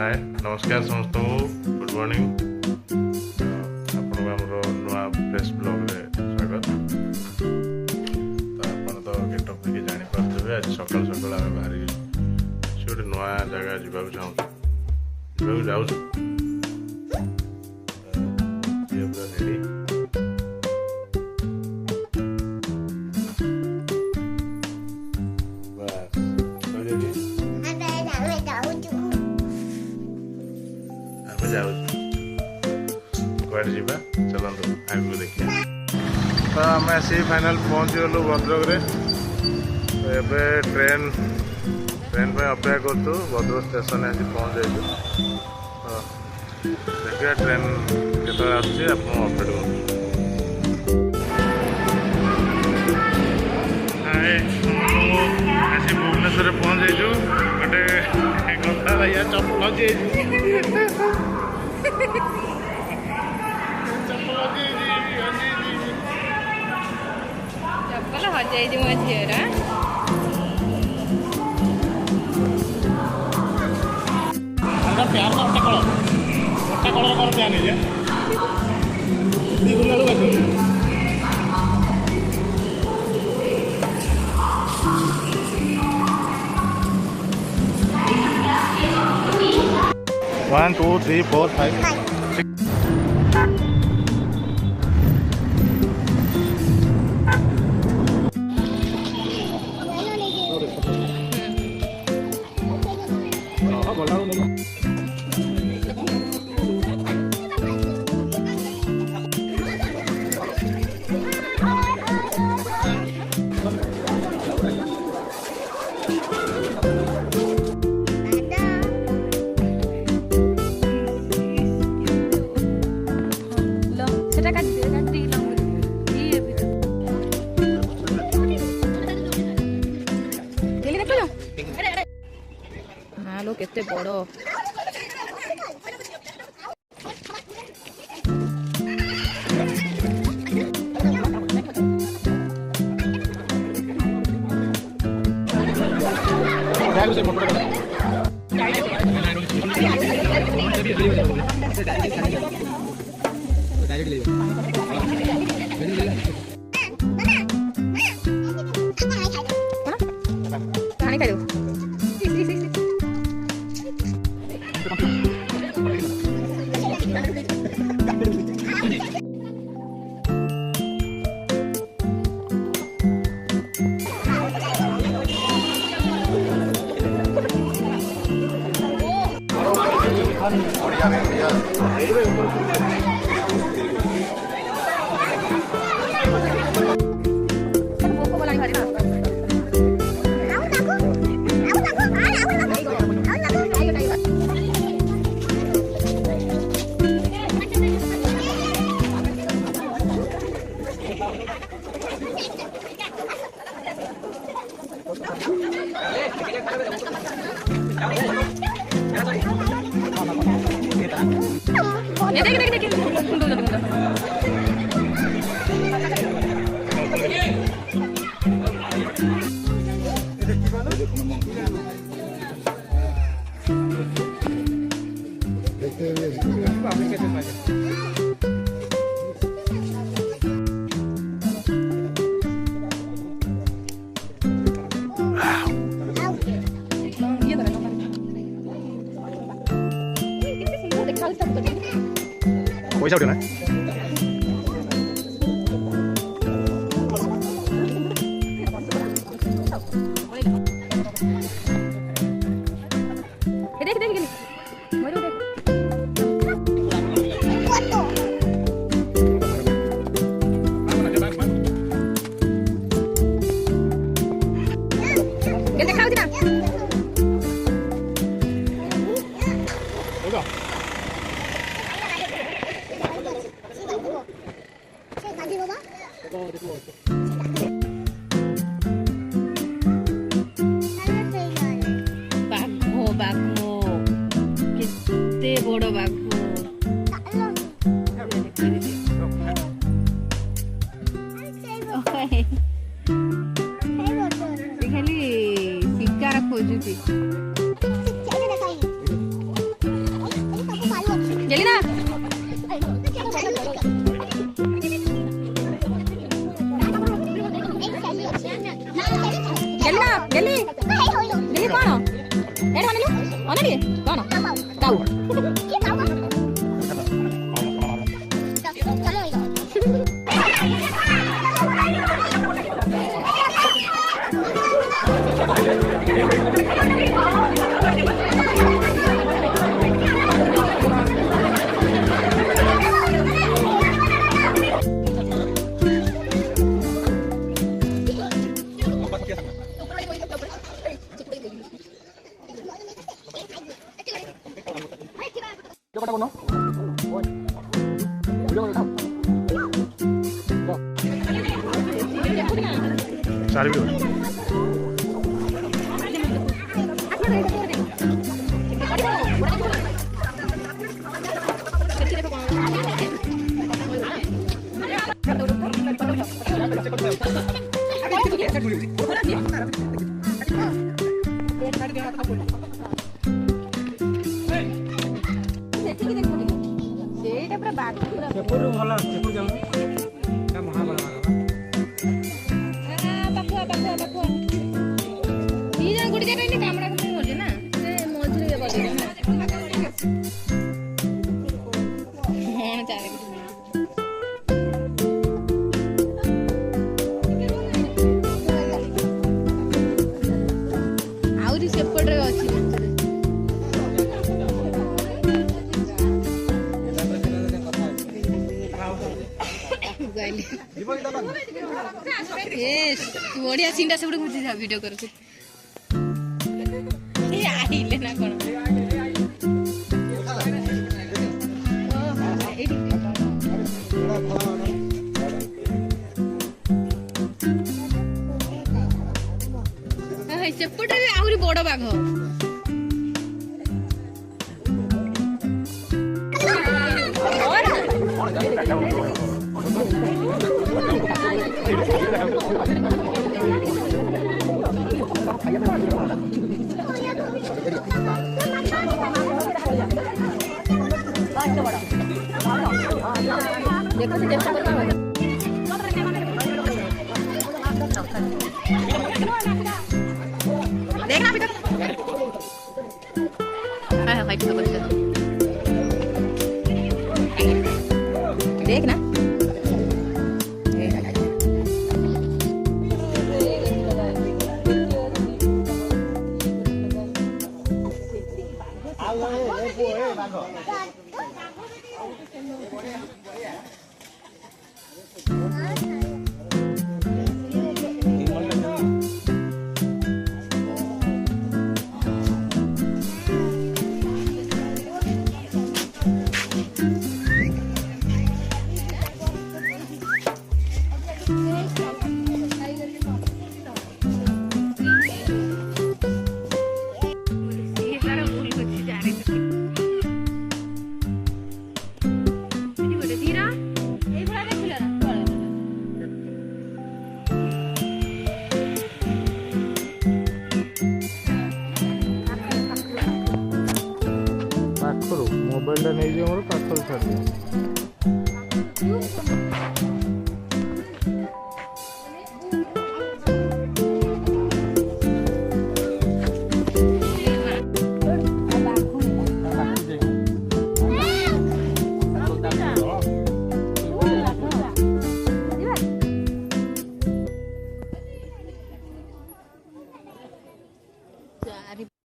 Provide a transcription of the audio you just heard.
हाय नमस्कार समस्त good morning आपको आम नुआ फ्रेश ब्लॉग रे स्वागत। तो आप तो गेटअप देखिए जानीपारे आज सकाल सकाल आम बाहरी गोटे नुआ जगह जावाक चाहूँ जाऊँ कड़े चलते आगे देखिए। तो आम आसी फाइनाल पहुँची गलु भद्रक रे। तो ये ट्रेन पे अपेक्षा करूँ भद्रक स्टेशन आसी पहुँच जाइए। तो देखिए ट्रेन केत अपडेट कर आसी भुवनेश्वर पहुँच जाइए। गोटे कथा भैया चप्पल चप्पल हजाई मो झीर प्यार गोटे कलर कौन प्यान है one two three four five लो केते बड़ो कहानी खाई पैसा उठे ना बड़ बाघ खाली शिकार खोजुची ଏଇଟା ଅନେଇଲୁ କଣ କାଉ चार भी ସେଇଟା ପୁରା ବାଘ ସେପଟରୁ ଭଲ ସେପଟରୁ ଯାଉନି ଏଟା ମହାବଳ ପାଖୁଆ ପାଖୁଆ ପାଖୁଆ ଦି ଜଣ ଗୋଟେ ଜାଗାରେ ଏମିତି କାମୁଡା କାମୁଡି କରୁଛି ନା ସେ ମଝିରେ ବସେଇଲା ନା ହଁ ଚାଲେ ଆହୁରି ସେପଟରେ ଅଛି ବଢିଆ ସିନ୍ଟା ସେପଟେ ବୁଝି ଯା ଭିଡିଓ କରୁଛି ଆଇଲେ ନା କଣ ସେପଟେ ବି ଆହୁରି ବଡ ବାଘ देखना बेटा देखना मोबाइल नहीं मोर पाखर छाड़